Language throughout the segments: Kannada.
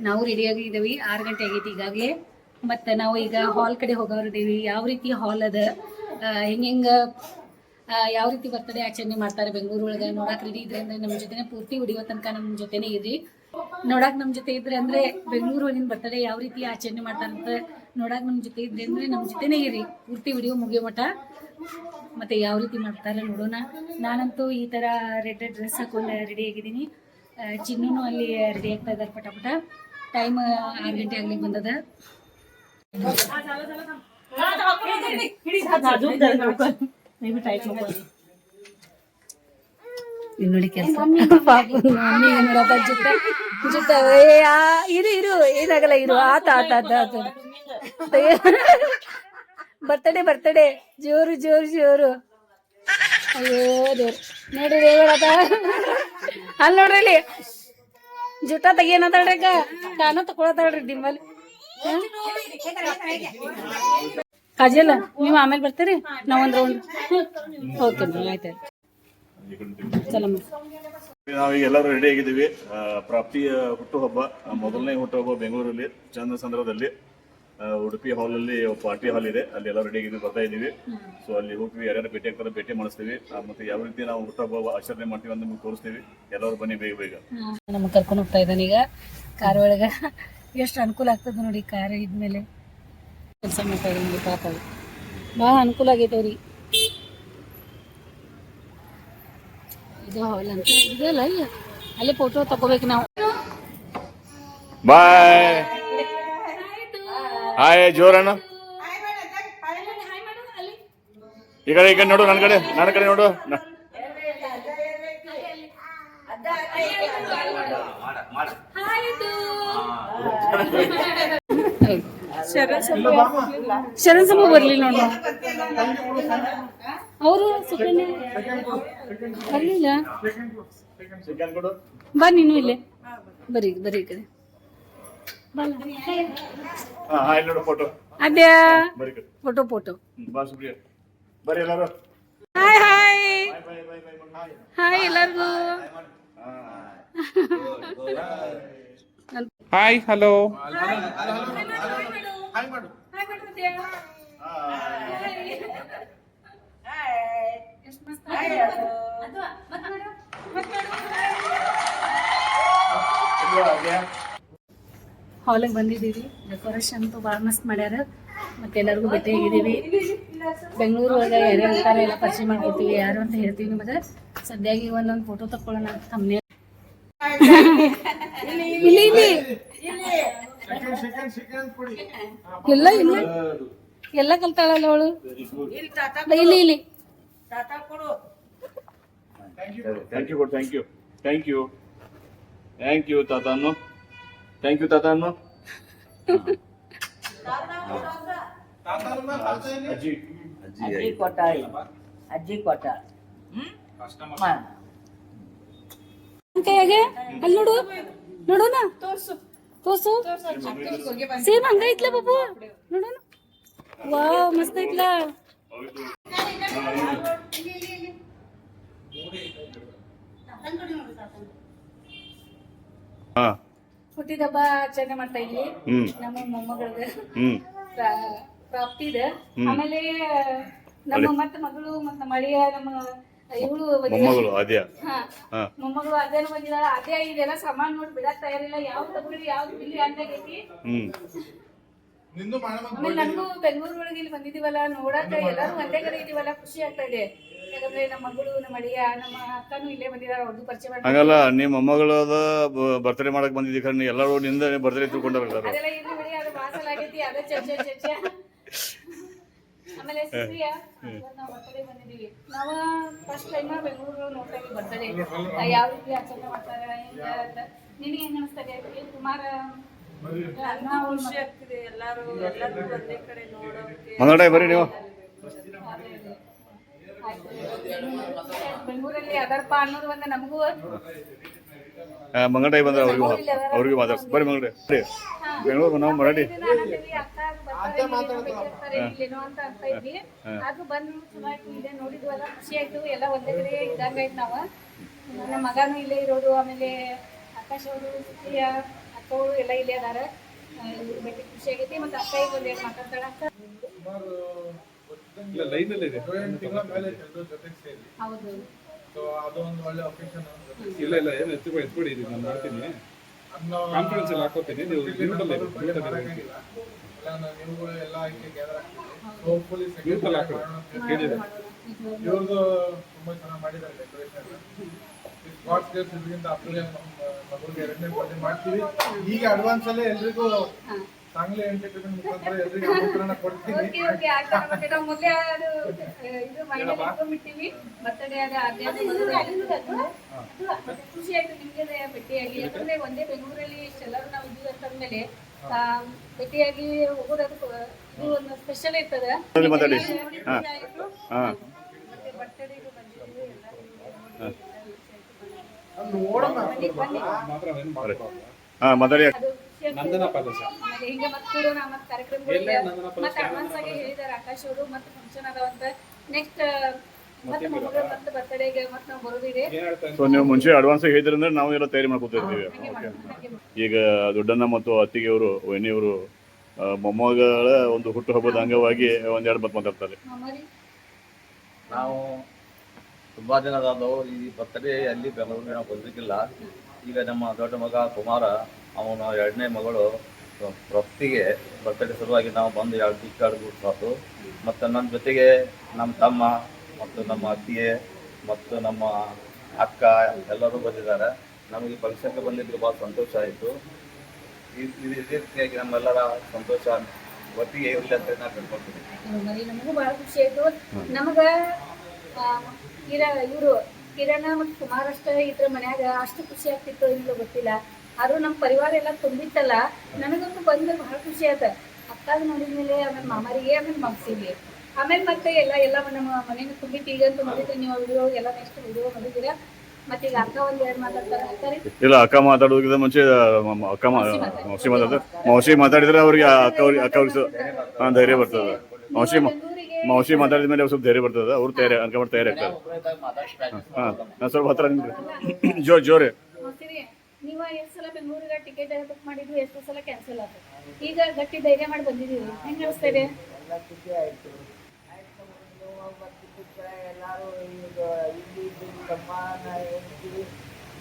ನಾವು ರೆಡಿಯಾಗಿದ್ದೀವಿ. 6 ಗಂಟೆ ಆಗೈತಿ ಈಗಾಗಲೇ. ಮತ್ತು ನಾವು ಈಗ ಹಾಲ್ ಕಡೆ ಹೋಗೋರಿದ್ದೀವಿ. ಯಾವ ರೀತಿ ಹಾಲ್ ಅದ, ಹೆಂಗೆ ಯಾವ ರೀತಿ ಬರ್ತಡೇ ಆಚರಣೆ ಮಾಡ್ತಾರೆ ಬೆಂಗಳೂರು ಒಳಗೆ ನೋಡಕ್ಕೆ ರೆಡಿ ಇದ್ರೆ ಅಂದರೆ ನಮ್ಮ ಜೊತೆನೇ ಪೂರ್ತಿ ವಿಡಿಯೋ ತನಕ ನಮ್ಮ ಜೊತೆನೇ ಇರಿ. ನೋಡಕ್ಕೆ ನಮ್ಮ ಜೊತೆ ಇದ್ರೆ ಅಂದರೆ ಬೆಂಗಳೂರು ಒಳಗಿನ ಬರ್ತಡೇ ಯಾವ ರೀತಿ ಆಚರಣೆ ಮಾಡ್ತಾರೆ ಅಂತ ನೋಡಕ್ಕೆ ನಮ್ಮ ಜೊತೆ ಇದ್ರೆ ಅಂದರೆ ನಮ್ಮ ಜೊತೆನೇ ಇರಿ, ಪೂರ್ತಿ ವಿಡಿಯೋ ಮುಗಿಯೋ ಮಟ್ಟ. ಮತ್ತು ಯಾವ ರೀತಿ ಮಾಡ್ತಾರೆ ನೋಡೋಣ. ನಾನಂತೂ ಈ ಥರ ರೆಡ್ ಡ್ರೆಸ್ ಹಾಕೊಂಡು ರೆಡಿ ಆಗಿದ್ದೀನಿ. ಚಿನ್ನೂ ಅಲ್ಲಿ ರೆಡಿ ಆಗ್ತಾ ಇದ್ದಾರೆ ಪಟ. ಟೈಮ್ 6 ಗಂಟೆ ಆಗ್ಲಿಕ್ಕೆ ಬಂದದ. ಇಲ್ಲಿ ನೋಡಿ ಕೆಲಸ ಇರು ಏನಾಗಲ್ಲ, ಇರು ಆತ ಬರ್ತಡೇ ಜೋರು. ಅಯ್ಯೋ ದೇವ್ರು ನೋಡ್ರಿ ದೇವರಾತ ಅಲ್ಲಿ ನೋಡ್ರಿ, ಇಲ್ಲಿ ಜುಟ್ಟ ತೆಗಿಯನತಾಳ್ರಿ, ಕಾನ ತಕೊಳತಾಳ್ರಿ ಡಿಂಬಲ್. ಕಾಜಲ್ಲ ನೀವು ಆಮೇಲೆ ಬರ್ತೀರಿ, ನಾವೊಂದು ರೌಂಡ್. ಓಕೆ ಆಯ್ತು ಚಲಮ್ಮ. ನಾವೀಗ ಎಲ್ಲರೂ ರೆಡಿ ಆಗಿದ್ದೀವಿ. ಪ್ರಾಪ್ತಿಯ ಹುಟ್ಟುಹಬ್ಬ, ಮೊದಲನೇ ಹುಟ್ಟುಹಬ್ಬ ಬೆಂಗಳೂರಲ್ಲಿ ಚಂದ್ರಸಂದ್ರದಲ್ಲಿ ಉಡುಪಿ ಹಾಲಲ್ಲಿ ಪಾರ್ಟಿ ಹಾಲ್ ಇದೆ, ಅಲ್ಲಿ ಎಲ್ಲ ರೆಡಿ ಆಗಿದ್ದೀವಿ, ಬರ್ತಾ ಇದ್ದೀವಿ. ಸೊ ಅಲ್ಲಿ ಹೋಗ್ತೀವಿ, ಯಾರ್ಯಾರು ಭೇಟಿ ಆಗ್ತಾರೆ ಭೇಟಿ ಮಾಡಿಸ್ತೀವಿ. ಮತ್ತೆ ಯಾವ ರೀತಿ ನಾವು ಹುಟ್ಟುಹಬ್ಬ ಆಚರಣೆ ಮಾಡ್ತೀವಿ ಅಂತ ನಿಮ್ಗೆ ತೋರಿಸ್ತೀವಿ. ಎಲ್ಲರೂ ಬನ್ನಿ ಬೇಗ. ನಮ್ಗೆ ಕರ್ಕೊಂಡು ಹೋಗ್ತಾ ಇದ್ದಾನೆ ಈಗ ಕಾರ್ ಒಳಗೆ. ಎಷ್ಟು ಅನುಕೂಲ ಆಗ್ತದೆ ನೋಡಿ ಕಾರ್ ಇದ್ಮೇಲೆ. ಕೆಲಸ ಮಾಡ್ತಾ ಇದ್ದೀನಿ ಪಾಪ, ಭಾಳ ಅನುಕೂಲ ಆಗೈತೆ ಅವ್ರಿಗೆ. ಇದು ಹಾಲ್ ಅಂತ ಇದೆಯಲ್ಲ, ಅಲ್ಲಿ ಫೋಟೋ ತಗೋಬೇಕು ನಾವು. ಬಾಯ್ ಹಾಯ್ ಜೋರಣ್ಣ. ಈ ಕಡೆ ನೋಡು, ನನ್ನ ಕಡೆ ನೋಡು. ಶರಣ್ ಸಮ ಬರ್ಲಿ ನೋಡು, ಅವರು ಬರ್ಲಿಲ್ಲ. ಬಾ ನೀನು ಇಲ್ಲೇ ಬರೀ ಈ ಕಡೆ ಅದ್ಯಾ ಫೋಟೋ. ಹಾಯ್ ಎಲ್ಲರಿಗೂ. Hi hello. ಹಾಲಿಗೆ ಬಂದಿದ್ದೀವಿ. ಡೆಕೋರೇಷನ್ ಅಂತೂ ಭಾಳ ಮಸ್ತ್ ಮಾಡ್ಯಾರ. ಮತ್ತೆ ಎಲ್ಲರಿಗೂ ಭೇಟಿ ಆಗಿದ್ದೀವಿ. ಬೆಂಗಳೂರು ಒಳಗೆ ಯಾರ್ಯಾರು ಇರ್ತಾರೆ ಎಲ್ಲ ಪರಿಚಯ ಮಾಡ್ಕೊತೀವಿ, ಯಾರು ಅಂತ ಹೇಳ್ತೀವಿ ನಿಮಗೆ. ಸದ್ಯಾಗಿ ಒಂದೊಂದು ಫೋಟೋ ತಕ್ಕೊಳ್ಳೋಣ ಅಂತ ತಮ್ಮನೆ. ಇಲ್ಲಿ ಎಲ್ಲ ಕಲ್ತಾಳಲ್ಲ ಅವಳು. ಇಲ್ಲಿ ಥ್ಯಾಂಕ್ ಯು ತಾತನ್ನು. ಅಜ್ಜಿ ಕೊಟ್ಟ ಕೈಯಾಗೆ ಅಲ್ಲಿ ನೋಡೋಣ. ತೋರ್ಸು ಸೇಮ್ ಹಂಗ ಐತ್ಲ ಬಾಬು, ನೋಡೋಣ. ವಾವ್ ಮಸ್ತ್ ಐತ್ಲ. ಹುಟ್ಟಿದಬ್ಬ ಆಚರಣೆ ಮಾಡ್ತಾ ಇದ್ವಿ ನಮ್ಮ ಮೊಮ್ಮಗಳಿಗೆ, ಪ್ರಾಪ್ತಿದ. ಆಮೇಲೆ ನಮ್ಮ ಮತ್ತ ಮಗಳು ಮತ್ತ ಮಳಿಯ ನಮ್ಮ ಇವಳು ಮೊಮ್ಮಗಳು ಅದೇನು ಬಂದಿದ್ದಾಳ. ಅದೇ ಇದೆಲ್ಲ ಸಾಮಾನ್ ನೋಡಿ ಬಿಡಕ್ ತಯಾರಿಲ್ಲ, ಯಾವ್ದು ತಗೊಳ್ಳಿ ಯಾವ್ದು ಬಿಲ್ಲಿ ಅಂದಾಗೈತಿ. ಆಮೇಲೆ ನನಗೂ ಬೆಂಗಳೂರು ಒಳಗೆ ಇಲ್ಲಿ ಬಂದಿದೀವಲ್ಲ ನೋಡಾಕ ಎಲ್ಲರೂ ಒಂದೇ ಕಡೆ ಇದೀವಲ್ಲ, ಖುಷಿ ಆಗ್ತಾ ಇದೆ. ಯಾಕಂದ್ರೆ ನಮ್ಮ ಮಗಳು ನಮ್ಮ ಅಳಿಯ ನಮ್ಮ ಅಕ್ಕನೂ ಇಲ್ಲೇ ಬಂದಿದಾರ, ಅವ್ರದ್ದು ಪರಿಚಯ ಮಾಡಿ. ಹಂಗಲ್ಲ, ನಿಮ್ಮ ಮೊಮ್ಮಗಳದ ಬರ್ತಡೇ ಮಾಡಕ್ ಬಂದಿದ್ದೀವಿ, ಎಲ್ಲರೂ ನಿಂದ ಬರ್ತಡೇ ತಿಳ್ಕೊಂಡಾರಲ್ಲ. ಅದೆಲ್ಲ ಇಲ್ಲಿ ಬಿಡಿ, ಅದು ಭಾಸಲ್ ಆಗೈತಿ, ಅದೇ ಚರ್ಚೆ. ಆಮೇಲೆ ಸುಪ್ರಿಯಾ ನಾವು ಬರ್ತಡೇ ಬಂದಿದ್ದೀವಿ. ನಾವು ಫಸ್ಟ್ ಟೈಮ್ ಬೆಂಗಳೂರು ನೋಡ್ತಾ ಇದ್ದೀವಿ ಬರ್ತಡೇ ಯಾವ ರೀತಿ ಆಚರಣೆ ಮಾಡ್ತಾರೆ ಹೆಂಗ ಅಂತ. ನಿನಗೆ ಹೆಂಗ ಅನಿಸ್ತದೆ ಕುಮಾರ? ಖುಷಿ ಆಗ್ತಿದೆ, ಎಲ್ಲರೂ ಒಂದೇ ಕಡೆ ನೋಡೋಕೆ. ಬರ್ರಿ ನೀವು ಬೆಂಗಳೂರಲ್ಲಿ ಅದರ್ಪ ಅನ್ನೋದು ಒಂದು ನಮಗೂ ಮಂಗಟಾಯಿ ಬಂದ್ರೆ ಅವ್ರಿಗೆ ಮಾತಾಡ್ಸ್ ಬರ್ರಿ. ಮಂಗಟಾಯಿ ಬೆಂಗಳೂರು ನಾವು ಮರಾಠಿ ಅದು ಬಂದು ಚಲೋ ಆಯ್ತು, ಇಲ್ಲೇ ನೋಡಿದ್ವಲ್ಲ ಖುಷಿ ಆಯ್ತು. ಎಲ್ಲ ಒಂದೇ ಕಡೆ ಇದ್ದಂಗಾಯ್ತು. ನಾವು ನಮ್ಮ ಮಗನೂ ಇಲ್ಲೇ ಇರೋದು. ಆಮೇಲೆ ಆಕಾಶ್ ಅವರು ಸುಪ್ರಿಯಾ ಅಕ್ಕವರು ಎಲ್ಲ ಇಲ್ಲೇ ಅದಾರ. ಇವ್ರ ಭೇಟಿ ಖುಷಿ ಆಗೈತಿ. ಮತ್ತು ಅಕ್ಕ ಈಗ ಒಂದೆರಡು ಮಾತಾಡ್ತಾಳ. ಅಕ್ಕ ಹೌದು. ಅದೊಂದು ಒಳ್ಳೆ ಒಕೇಶನ್. ಇಲ್ಲ ಏನು ಎತ್ಬಿಡಿ ನಾನು ಮಾಡ್ತೀನಿ. ಕಾನ್ಫರೆನ್ಸ್ ಅಲ್ಲಿ ಹಾಕೋತೀನಿ. ನೀವು ನೀವುಗಳು ಎಲ್ಲ ಹೋಪ್ಫುಲಿ ಇವ್ರದ್ದು ತುಂಬಾ ಚೆನ್ನಾಗಿ ಮಾಡಿದ್ದಾರೆ ಡೆಕೋರೇಷನ್. ಸ್ಪಾಟ್ಸ್ ಗೇಮ್ಸ್ ಇದರಿಂದ ಮಗುಗೆ 2ನೇ ಬರ್ಡೇ ಮಾಡ್ತೀವಿ. ಈಗ ಅಡ್ವಾನ್ಸ್ ಅಲ್ಲೇ ಎಲ್ರಿಗೂ ಸಾಂಗ್ಲಿ ಎಂಟರ್ಟೈನ್ಮೆಂಟ್ ಮುಖಾಂತರ ಎಲ್ರಿಗೂ ಆಮಂತ್ರಣ ಕೊಡ್ತೀನಿ. ನಾವು ಮೊದಲೇ ಇದು ಮೈಂಡಲ್ಲಿ ಇಟ್ಕೊಂಡ್ಬಿಡ್ತೀವಿ. ಬರ್ತಡೇ ಖುಷಿ ಆಯ್ತು ನಿಮ್ಗೆ ಭೇಟಿಯಾಗಿ. ಯಾಕಂದ್ರೆ ಒಂದೇ ಬೆಂಗಳೂರಲ್ಲಿ ಇಷ್ಟೆಲ್ಲರೂ ನಾವು ಇದ್ದೀವಿ ಅಂತಂದ್ಮೇಲೆ ಭೇಟಿಯಾಗಿ ಹೋಗೋದಕ್ಕೆ ಇದು ಒಂದು ಸ್ಪೆಷಲ್ ಇರ್ತದ. ಮಾತಾಡಿ. ಮಾತಾಡಿ. ನಂದನ ಪಾಲಸ ಆಮೇಲೆ ಹಿಂಗೆ ಮತ್ತೆ ಕೂಡೋಣ ಮತ್ತೆ ಕಾರ್ಯಕ್ರಮಗಳಿದೆ. ಮತ್ತೆ ಅಡ್ವಾನ್ಸ್ ಆಗಿ ಹೇಳಿದಾರೆ ಆಕಾಶ್ ಅವರು. ಮತ್ತೆ ಫಂಕ್ಷನ್ ಅದಾವಂತ ನೆಕ್ಸ್ಟ್ ಮತ್ತೆ ಮಗುಗೆ ಮತ್ತೆ ಬರ್ತಡೇಗೆ ಮತ್ತೆ ನಾವು ಬರೋದಿದೆ. ಸೊ ನೀವು ಮುಂಚೆ ಅಡ್ವಾನ್ಸ್ ಹೇಳಿದ್ರಂದ್ರೆ ನಾವು ಎಲ್ಲ ತಯಾರಿ ಮಾಡ್ಕೊತಿರ್ತೀವಿ. ಈಗ ದೊಡ್ಡಣ್ಣ ಮತ್ತು ಅತ್ತಿಗೆಯವರು ವೈನಿಯವರು ಮೊಮ್ಮಗಳ ಒಂದು ಹುಟ್ಟು ಹಬ್ಬದ ಅಂಗವಾಗಿ ಒಂದೆರಡು ಮಾತು ಮಾತಾಡ್ತಾರೆ. ನಾವು ತುಂಬಾ ದಿನದಾದವು ಈ ಬರ್ತಡೇ ಅಲ್ಲಿ ಬೆಂಗಳೂರಿಗೆ ನಾವು ಬಂದಿರಲಿಲ್ಲ. ಈಗ ನಮ್ಮ ದೊಡ್ಡ ಮಗ ಕುಮಾರ ಅವನ 2ನೇ ಮಗಳು ಪ್ರತಿಗೆ ಬರ್ತಡೇ ಸಲುವಾಗಿ ನಾವು ಬಂದು 2 ದಿವಸ ಆಯ್ತು. ಮತ್ತು ನನ್ನ ಜೊತೆಗೆ ನಮ್ಮ ತಮ್ಮ ಮತ್ತು ನಮ್ಮ ಅತ್ತಿಗೆ ಮತ್ತು ನಮ್ಮ ಅಕ್ಕ ಎಲ್ಲರೂ ಬಂದಿದ್ದಾರೆ. ನಮಗೆ ಫಂಕ್ಷನ್ಗೆ ಬಂದಿದ್ದು ಭಾಳ ಸಂತೋಷ ಆಯಿತು. ಇದೇ ರೀತಿಯಾಗಿ ನಮ್ಮೆಲ್ಲರ ಸಂತೋಷ ಒಟ್ಟಿಗೆ ಇರಲಿ ಅಂತ ನಾನು ಕೇಳ್ಕೊಳ್ತೀನಿ. ನಮಗೂ ಬಹಳ ಖುಷಿ ಆಯ್ತು. ನಮಗ ಇವರು ಕಿರಣ ಮತ್ತು ಕುಮಾರಷ್ಟ ಇದ್ರ ಮನ್ಯಾಗ ಅಷ್ಟು ಖುಷಿ ಆಗ್ತಿತ್ತು ಇಲ್ಲೋ ಗೊತ್ತಿಲ್ಲ. ಆದ್ರೂ ನಮ್ಮ ಪರಿವಾರ ಎಲ್ಲ ತುಂಬಿತ್ತಲ್ಲ, ನನಗಂತೂ ಬಂದ್ರೆ ಬಹಳ ಖುಷಿ ಆಯ್ತು. ಅಕ್ಕಾಗ ನೋಡಿದ್ಮೇಲೆ ಆಮೇಲೆ ಮಾಮರಿಗೆ ಆಮೇಲೆ ಮಗ್ಸಿಗೆ ಆಮೇಲೆ ಮತ್ತೆ ಎಲ್ಲ ನಮ್ಮ ಮನೇನ ತುಂಬಿತ್ತು. ಈಗಂತೂ ನೋಡಿದ್ರೆ ನೀವು ವಿಡಿಯೋ ಎಲ್ಲ ನೆಕ್ಸ್ಟ್ ವಿಡಿಯೋ ನೋಡಿದ್ದೀರಾ. ಮತ್ತೆ ಈಗ ಅಕ್ಕ ಒಂದೆರಡು ಮಾತಾಡ್ತಾರೆ. ಇಲ್ಲ, ಅಕ್ಕ ಮಾತಾಡೋದಕ್ಕಿಂತ ಮುಂಚೆ ಮೌಸಿ ಮಾತಾಡಿದ್ರೆ ಅವ್ರಿಗೆ ಅಕ್ಕ ಧೈರ್ಯ ಬರ್ತದೆ. ಮೌಸಿ ಮಾತಾಡಿದ ಮೇಲೆ ಸ್ವಲ್ಪ ಧೈರ್ಯ ಬರ್ತದೆ. ಅವ್ರು ತಯಾರಿ ಅನ್ಕೊಂಡ್ರೆ ತಯಾರಿ ಆಗ್ತಾರೆ. ನಾನು ಸ್ವಲ್ಪ ಹತ್ರ ಜೋರಿ. ನೀವು ಎಷ್ಟು ಸಲ ಬೆಂಗಳೂರಿಗೆ ಟಿಕೆಟ್ ಬುಕ್ ಮಾಡಿದ್ವಿ, ಎಷ್ಟು ಸಲ ಕ್ಯಾನ್ಸಲ್ ಆಯ್ತು. ಈಗ ಗಟ್ಟಿ ಧೈರ್ಯ ಮಾಡಿ ಬಂದಿದ್ದೀವಿ. ಹೆಂಗೆ ಅನಿಸ್ತಾ ಇದೆ? ಖುಷಿ ಆಯಿತು. ಎಲ್ಲರೂ ಈಗ ಇಲ್ಲಿ ತಮ್ಮ ಹೆಂಡತಿ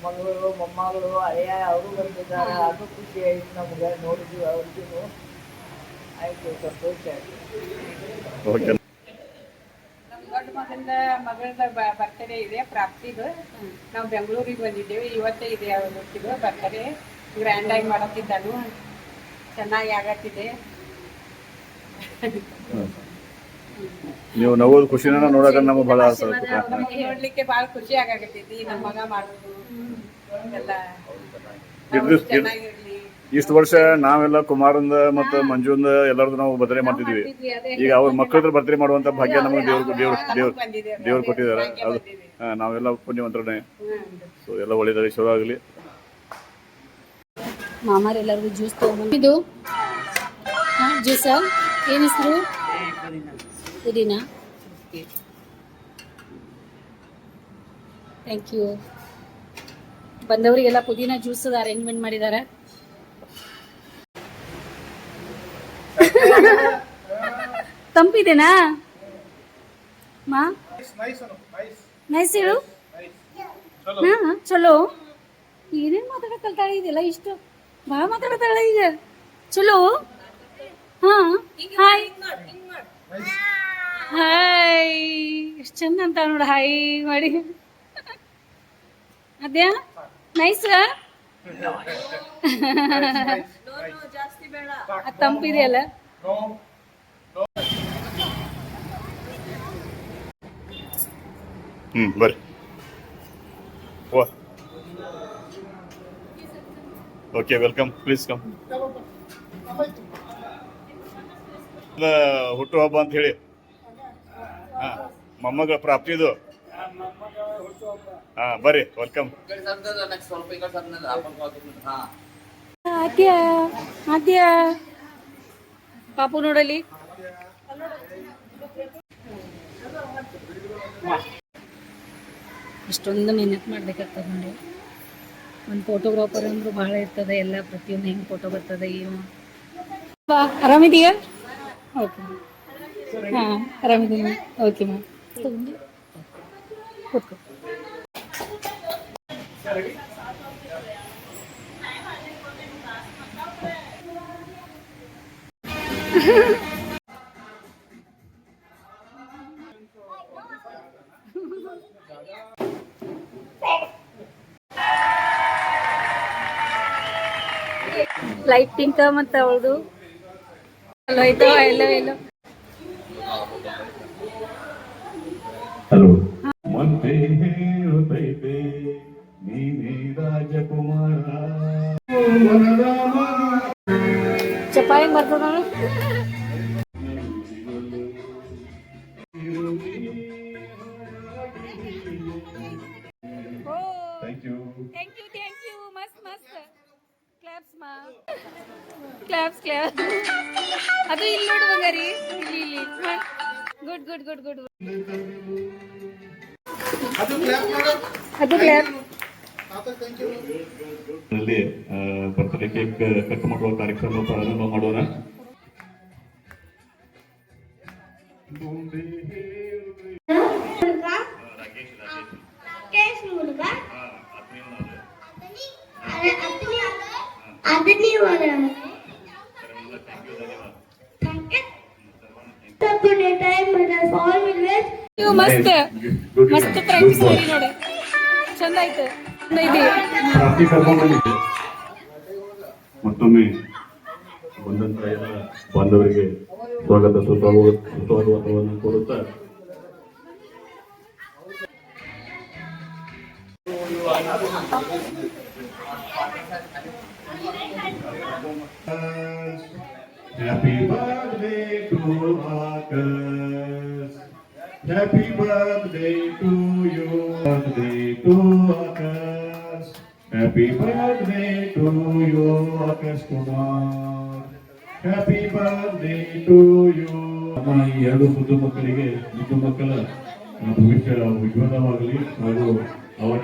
ಮಗಳು ಮೊಮ್ಮಗಳು ಅಳಿಯ ಅವರು ಬಂದಿದ್ದಾರೆ. ಅದು ಖುಷಿ ಆಯಿತು ನಮ್ಗೆ. ನೋಡಿದ್ವಿ ಅವ್ರಿಗೂ ಆಯಿತು, ಸಂತೋಷ ಆಯಿತು. ದೊಡ್ಡ ಮಗಳದ ಬರ್ತಡೇ ಇದೆ, ಪ್ರಾಪ್ತಿದು. ನಾವು ಬೆಂಗಳೂರಿಗೆ ಬಂದಿದ್ದೇವೆ. ಇವತ್ತೇ ಇದೆ ಅವತ್ತಿದು ಬರ್ತಡೇ. ಗ್ರ್ಯಾಂಡ್ ಆಗಿ ಮಾಡತ್ತಿದ್ದಾನು. ಚೆನ್ನಾಗಿ ಆಗತ್ತಿದೆ. ನೀವು ನಗೋದು ಖುಷಿನ ನೋಡಕ ನಮಗೆ ಬಹಳ ನೋಡ್ಲಿಕ್ಕೆ ಬಹಳ ಖುಷಿ ಆಗಾಕತ್ತೈತಿ. ನಮ್ಮ ಮಗ ಮಾಡೋದು ಎಲ್ಲ ಚೆನ್ನಾಗಿರ್ಲಿ. ಇಷ್ಟು ವರ್ಷ ನಾವೆಲ್ಲ ಕುಮಾರಂದ ಮತ್ತು ಮಂಜುಂದ ಎಲ್ಲರದ್ದು ನಾವು ಬರ್ತಡೇ ಮಾಡ್ತಿದ್ವಿ. ಈಗ ಅವ್ರ ಮಕ್ಕಳದ್ರ ಬರ್ತಡೇ ಮಾಡುವಂತ ಭಾಗ್ಯ ನಮಗೆ ದೇವ್ರು ಕೊಟ್ಟಿದ್ದಾರೆ. ಅದು ನಾವೆಲ್ಲ ಪುಣ್ಯವಂತರೇ. ಸೊ ಎಲ್ಲ ಒಳ್ಳೇದಾಗಿ ಶುರು ಆಗಲಿ. ಮಾಮಾರೆಲ್ಲರಿಗೂ ಜ್ಯೂಸ್ ತಗೊಂಡು ಜ್ಯೂಸ ಏನು ಹೆಸರು? ಪುದೀನಾ. Thank you. ಬಂದವರಿಗೆಲ್ಲ ಪುದೀನಾ ಜ್ಯೂಸ್ ಅರೇಂಜ್ಮೆಂಟ್ ಮಾಡಿದ್ದಾರೆ. ತಂಪಿದೆನಾ ಮಾ? ನೈಸ್ ಹೇಳು. ಚಲೋ. ಏನೇನು ಮಾತಾಡಕ್ ಕಲ್ತಾಳೆ ಇದೆಲ್ಲ ಇಷ್ಟು ಭಾಳ ಮಾತಾಡ್ತಾಳೆ ಈಗ. ಚಲೋ. ಹಾಂ ಹಾಯ್ ಹಾಯ್. ಎಷ್ಟು ಚಂದ ಅಂತ ನೋಡ ಹಾಯ್ ಮಾಡಿ. ಅದ್ಯಾ ನೈಸ್. ಜಾಸ್ತಿ ಬೇಡ. ಅದು ತಂಪಿದೆಯಲ್ಲ. ಬರ್ರಿ. Okay, welcome. Please come. ಹುಟ್ಟು ಹಬ್ಬ ಅಂತ ಹೇಳಿ ಮೊಮ್ಮಗ ಪ್ರಾಪ್ತಿದು. ಬರ್ರಿ, ವೆಲ್ಕಮ್. ಆದ್ಯ ಆದ್ಯ ಪಾಪು ನೋಡಲಿ. ಇಷ್ಟೊಂದು ಮೆಹನತ್ ಮಾಡ್ಬೇಕಾಗ್ತದೆ ನೋಡಿ. ಒಂದು ಫೋಟೋಗ್ರಾಫರ್ ಅಂದ್ರೂ ಭಾಳ ಇರ್ತದೆ, ಎಲ್ಲ ಪ್ರತಿಯೊಂದು ಹೆಂಗೆ ಫೋಟೋ ಬರ್ತದೆ ಏನು. ಆರಾಮಿದೆಯಾ? ಓಕೆ ಹಾಂ ಆರಾಮಿದ್ದೀನಿ. ಓಕೆ ಮ್ಯಾಮ್ ಕೂತ್ಕೊ. ಲೈಟ್ ಪಿಂಕ್ ಮತ್ತು ಅವಳದು ಅಲ್ಲೋ ಆಯ್ತು ಎಲ್ಲೋ ಎಲ್ಲೋ. ಹಲೋ ಮತ್ತೆ ಹೇಳುತ್ತೈತೆ ನೀನೇ ರಾಜಕುಮಾರ. ಚಪಾಯಿ ಬರ್ತದ ನಾನು. ಥ್ಯಾಂಕ್ ಯು ಮಸ್ತ್ ಮಸ್ತ್ ಕ್ಲಾಪ್ಸ್ ಮಾ ಕ್ಲಾಪ್ಸ್ ಅದು ಇಲ್ಲಿ ನೋಡು ಬಂಗಾರಿ, ಇಲ್ಲಿ ಗುಡ್ ಗುಡ್ ಗುಡ್ ಗುಡ್. ಅದು ಕ್ಲಾಪ್ ಮಾಡು. ಅದು ಕ್ಲಾಪ್. ಬರ್ತ್ಡೇ ಕೇಕ್ ಕಟ್ ಮಾಡುವ ಕಾರ್ಯಕ್ರಮ ಪ್ರಾರಂಭ ಮಾಡೋಣ. ಮಸ್ತ್ ಮಸ್ತ್ ಪ್ರಾಕ್ಟೀಸ್ ಮಾಡಿ ನೋಡಿ, ಚಂದ ಆಯ್ತು. ಮತ್ತೊಮ್ಮೆ ಬಂದಂತ ಎಲ್ಲ ಬಾಂಧವರಿಗೆ ಸ್ವಾಗತ ಸುಸ್ವಾಗತವನ್ನು ಕೋರುತ್ತಾ Happy birthday to Akash. Happy birthday to you. Birthday to Akash. Happy birthday to you, Akash Kumar. Happy birthday to you. ನಮ್ಮ ಈ ಎರಡು ಮುದ್ದು ಮಕ್ಕಳಿಗೆ ಮುದ್ದು ಮಕ್ಕಳ ಭವಿಷ್ಯ ಉಜ್ವಲವಾಗಲಿ ಹಾಗೂ ಅವರ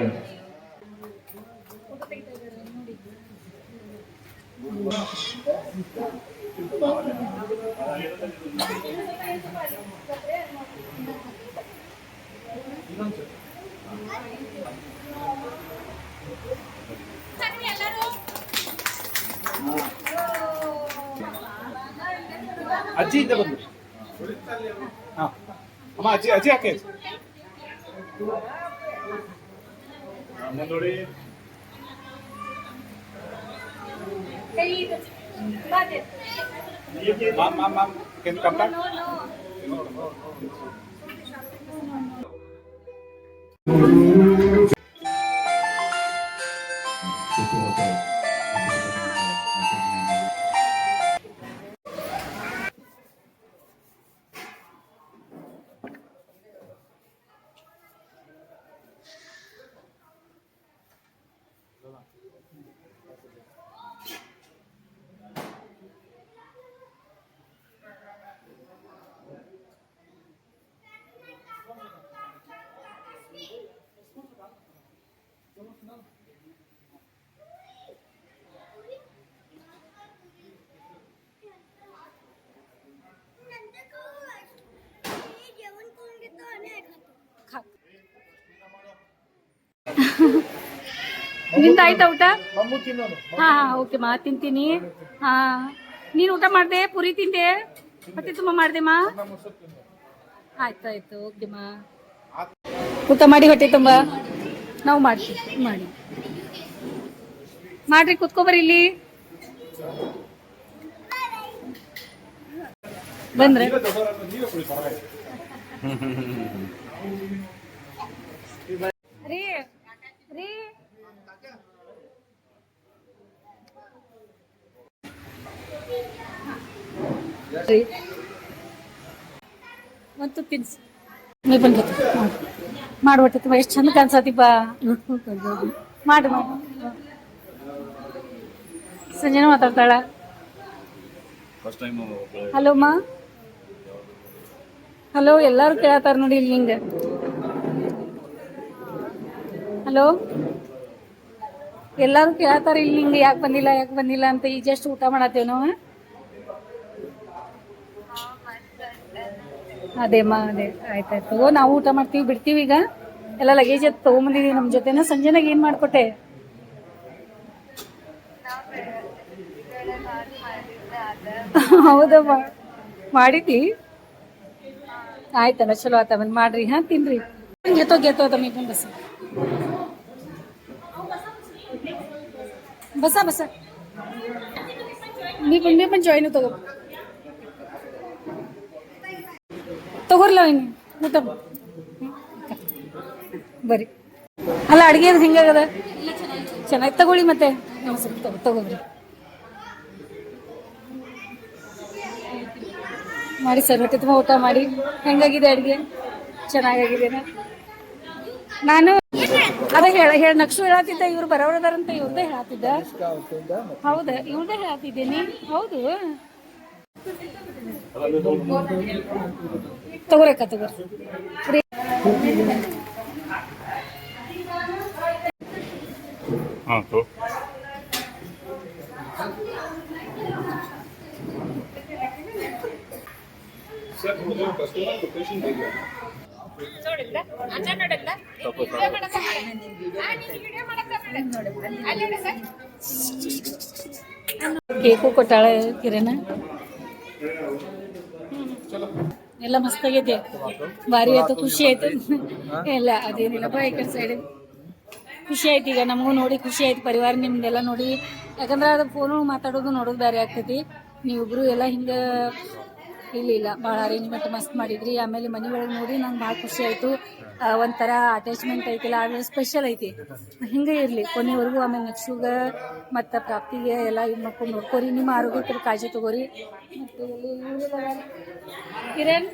ಅಜ್ಜಿಯಿಂದ ಬಂದು ಅಮ್ಮ ಅಜ್ಜಿ ಅಜ್ಜಿ ಯಾಕೆ ನೋಡಿ mom can you come back? ನಿಂದ ಆಯ್ತಾ ಊಟ? ಮಮ್ಮು ತಿನ್ನೋನು. ಹಾ ಓಕೆ ಮಾ ತಿಂತೀನಿ. ಹಾ ನೀನು ಊಟ ಮಾಡಿದೆ, ಪುರಿ ತಿಂದೆ, ಹೊಟ್ಟೆ ತುಂಬ ಮಾಡಿದೆ ಮಾ. ಆಯ್ತಾಯ್ತು ಓಕೆ ಮಾ. ಊಟ ಮಾಡಿ ಹೊಟ್ಟೆ ತುಂಬ ನಾವು ಮಾಡ್ತೀವಿ ಮಾಡಿ ಮಾಡ್ರಿ, ಕುತ್ಕೊಬರಿ ಇಲ್ಲಿ ಬಂದ್ರೆ. ರೀ ರೀ ಮತ್ತು ತಿನ್ಸಿ ನೀವು ಬಂದು ಮಾಡ್ಬಿಟ್ಟು ತುಂಬ ಎಷ್ಟು ಚಂದ ಕಾಣಿಸತಿಪ್ಪ. ಮಾಡಿ ಸಂಜೆನೂ ಮಾತಾಡ್ತಾಳ. ಹಲೋ ಮಾ, ಹಲೋ ಎಲ್ಲಾರು ಕೇಳತ್ತಾರ ನೋಡಿ ಇಲ್ಲಿ ಹಿಂಗೆ. ಹಲೋ ಎಲ್ಲಾರು ಕೇಳತ್ತಾರ ಇಲ್ಲಿ ಹಿಂಗೆ ಯಾಕೆ ಬಂದಿಲ್ಲ ಅಂತ. ಈಗ ಜಸ್ಟ್ ಊಟ ಮಾಡತ್ತೇವ್ ನಾವು. ಅದೇ ಆಯ್ತಾಯ್ತು ತಗೋ, ನಾವು ಊಟ ಮಾಡ್ತೀವಿ, ಬಿಡ್ತೀವಿ ಈಗ. ಎಲ್ಲ ಲಗೇಜ್ ತಗೊಂಬಂದಿದೀವಿ ನಮ್ಮ ಜೊತೆನ. ಸಂಜೆನಾಗ ಏನ್ ಮಾಡ್ಕೊಟ್ಟೆ? ಹೌದಮ್ಮ, ಮಾಡಿದ್ದಿ? ಆಯ್ತಲ್ಲ, ಚಲೋ ಆತ. ಬಂದ್ ಮಾಡ್ರಿ. ಹಾ, ತಿನ್ರಿ. ಗೆತ್ತೋ ತಮ್ಮ ಬಸ ನೀ ಬಂದು ಜಾಯಿನ್ ತಗೋರ್ಲ ಇನ್ನು ಊಟ ಬರ್ರಿ. ಅಲ್ಲ, ಅಡುಗೆ ಅದು ಹೆಂಗಾಗದ? ಚೆನ್ನಾಗಿ ತಗೊಳ್ಳಿ. ಮತ್ತೆ ತಗೋಬ್ರಿ ಮಾಡಿ ಸರ್. ಹೊಟ್ಟೆ ತುಂಬ ಊಟ ಮಾಡಿ. ಹೆಂಗಾಗಿದೆ ಅಡುಗೆ? ಚೆನ್ನಾಗಾಗಿದೆನಾ? ನಾನು ಅದೇ ನಕ್ಷು ಹೇಳತ್ತಿದ್ದ, ಇವ್ರು ಬರೋದಾರಂತ ಇವ್ರದ್ದೇ ಹೇಳತ್ತಿದ್ದ. ಹೌದಾ? ಇವ್ರದ್ದೇ ಹೇಳತ್ತಿದ್ದೇನಿ. ಹೌದು, ತಗೋರಕ್ಕ ತಗೋರಿ. ಕೇಕು ಕೊಟ್ಟಾಳ ಕಿರಣ. ಎಲ್ಲ ಮಸ್ತ್ ಆಗೈತಿ, ಭಾರಿ ಆಯ್ತು, ಖುಷಿ ಆಯ್ತು. ಎಲ್ಲ ಅದೇನಿಲ್ಲಪ್ಪ, ಈ ಕಡೆ ಸೈಡ್ ಖುಷಿ ಆಯ್ತು. ಈಗ ನಮಗೂ ನೋಡಿ ಖುಷಿ ಆಯ್ತು, ಪರಿವಾರ ನಿಮ್ದೆಲ್ಲ ನೋಡಿ. ಯಾಕಂದ್ರೆ ಅದು ಫೋನು ಮಾತಾಡೋದು ನೋಡೋದು ಬೇರೆ ಆಗ್ತೈತಿ. ನೀವಿಬ್ರು ಎಲ್ಲ ಹಿಂಗೆ ಇಲ್ಲ ಭಾಳ ಅರೇಂಜ್ಮೆಂಟ್ ಮಸ್ತ್ ಮಾಡಿದ್ರಿ. ಆಮೇಲೆ ಮನೆ ಒಳಗೆ ನೋಡಿ ನಂಗೆ ಭಾಳ ಖುಷಿ ಆಯಿತು. ಒಂಥರ ಅಟ್ಯಾಚ್ಮೆಂಟ್ ಐತಿಲ್ಲ, ಆಮೇಲೆ ಸ್ಪೆಷಲ್ ಐತಿ. ಹಿಂಗೆ ಇರಲಿ ಕೊನೆವರೆಗೂ. ಆಮೇಲೆ ನಕ್ಷುಗೆ ಮತ್ತು ಪ್ರಾಪ್ತಿಗೆ ಎಲ್ಲ ಇದು ಮಾಡ್ಕೊಂಡು ನೋಡ್ಕೋರಿ. ನಿಮ್ಮ ಆರೋಗ್ಯಕ್ಕೆ ಕಾಳಜಿ ತಗೋರಿ. ಮತ್ತು ಕಿರಣ್,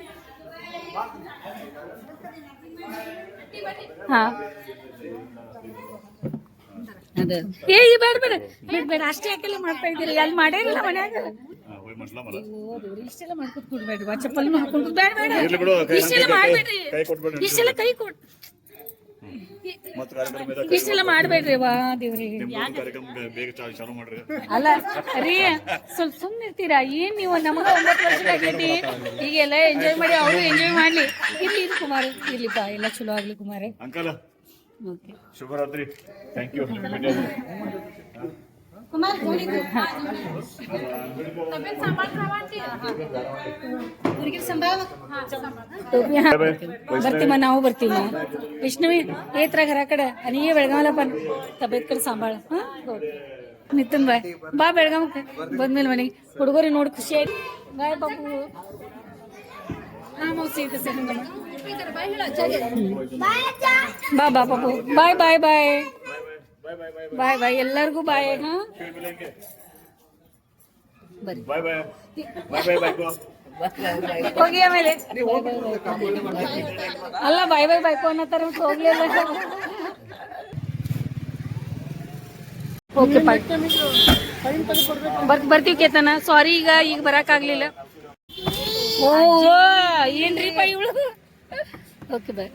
ಹಾಂ, ಅದೇ ಬೇಡ ಅಷ್ಟೇ ಯಾಕೆಲ್ಲ ಮಾಡ್ತಾ ಇದ್ದೀರಿ? ಅಲ್ಲಿ ಮಾಡೇನಿಲ್ಲ ಮನ್ಯಾಗ. ಇಷ್ಟೆಲ್ಲ ಮಾಡ್ಕೊತ್ ಕೊಡ್ಬೇಡ್ರಿ, ಚಪ್ಪಲ್ ಹಾಕೊಂಡು ಇಷ್ಟೆಲ್ಲ ಮಾಡ್ಬೇಡ್ರಿ, ಇಷ್ಟೆಲ್ಲ ಕೈ ಕೊಟ್ ಇಷ್ಟೆಲ್ಲ ಮಾಡ್ಬೇಡ್ರಿ. ವಾ ದೇವ್ರಿ, ಅಲ್ಲ ರೀ, ಸ್ವಲ್ಪ ಸುಮ್ಮನೆ ಇರ್ತೀರಾ? ಏನ್ ನೀವು? ನಮಗ 9 ವರ್ಷ ಆಗೈತಿ, ಈಗೆಲ್ಲ ಎಂಜಾಯ್ ಮಾಡಿ, ಅವರು ಎಂಜಾಯ್ ಮಾಡ್ಲಿ. ಇರ್ಲಿ ಕುಮಾರ್, ಇರ್ಲಿಪ್ಪ, ಎಲ್ಲ ಚಲೋ ಆಗ್ಲಿ ಕುಮಾರ್. ಶುಭರಾತ್ರಿ. Thank you Kumar. ಬರ್ತೀವ, ನಾವು ಬರ್ತೀವಿ. ವಿಷ್ಣುವಿ ಏತ್ರ घरा कಡೆ आणि ये बेळगावला पण तब्येत कर सांभाळ. ನಿತಿನ್ ಬಾಯ್ ಬಾ ಬೆಳಗಾವಕ್ಕೆ ಬಂದ್ಮೇಲೆ ಮನೆಗೆ. ಹುಡುಗರಿ ನೋಡಿ ಖುಷಿ ಆಯ್ತು. ಬಾಯ್ ಬಾಬು. ಬಾ ಬಾ ಬಾಬು. ಬಾಯ್ ಬಾಯ್ ಬಾಯ್ ಬಾಯ್ ಬಾಯ್ ಎಲ್ಲರಿಗೂ ಬಾಯ್. ಹಾ, ಹೋಗಿ ಆಮೇಲೆ ಅಲ್ಲ ಬಾಯ್ ಬಾಯ್ ಬಾಯ್ಕೋ ಅನ್ನತ್ತಾರ, ಹೋಗ್ಲಿಲ್ಲ. ಓಕೆ ಬರ್ತೀವಿ ಕೇತನ. ಸಾರಿ, ಈಗ ಬರಕ್ಕಾಗ್ಲಿಲ್ಲ. ಓ ಏನ್ರಿ ಬೈ ಇವಳು. Okay bye.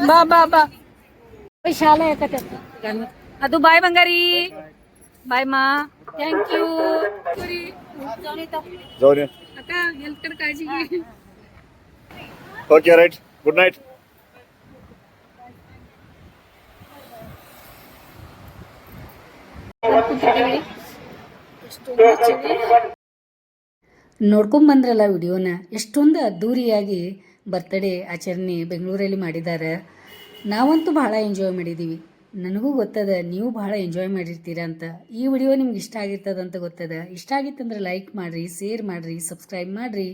ಬಾ ಬಾ ಬಾ. ಶಾಲೆ ಯಾಕತ್ತೆ ಅದು. ಬಾಯ್ ಬಂಗಾರಿ, ಬಾಯ್ ಮಾ. ಥ್ಯಾಂಕ್ ಯು ಅಕ್ಕ, ಹೆಲ್ತ್ ಕಡೆ ಕಾಳಜಿ. Okay, right. Good night. ನೋಡ್ಕೊಂಬಂದ್ರಲ್ಲ ವಿಡಿಯೋನ. ಎಷ್ಟೊಂದು ಅದ್ಧೂರಿಯಾಗಿ ಬರ್ತ್ಡೇ ಆಚರಣೆ ಬೆಂಗಳೂರಲ್ಲಿ ಮಾಡಿದ್ದಾರೆ. ನಾವಂತೂ ಭಾಳ ಎಂಜಾಯ್ ಮಾಡಿದ್ದೀವಿ. ನನಗೂ ಗೊತ್ತದ ನೀವು ಭಾಳ ಎಂಜಾಯ್ ಮಾಡಿರ್ತೀರ ಅಂತ. ಈ ವಿಡಿಯೋ ನಿಮ್ಗೆ ಇಷ್ಟ ಆಗಿರ್ತದಂತ ಗೊತ್ತದ. ಇಷ್ಟ ಆಗಿತ್ತಂದ್ರೆ ಲೈಕ್ ಮಾಡಿರಿ, ಶೇರ್ ಮಾಡಿರಿ, ಸಬ್ಸ್ಕ್ರೈಬ್ ಮಾಡಿರಿ.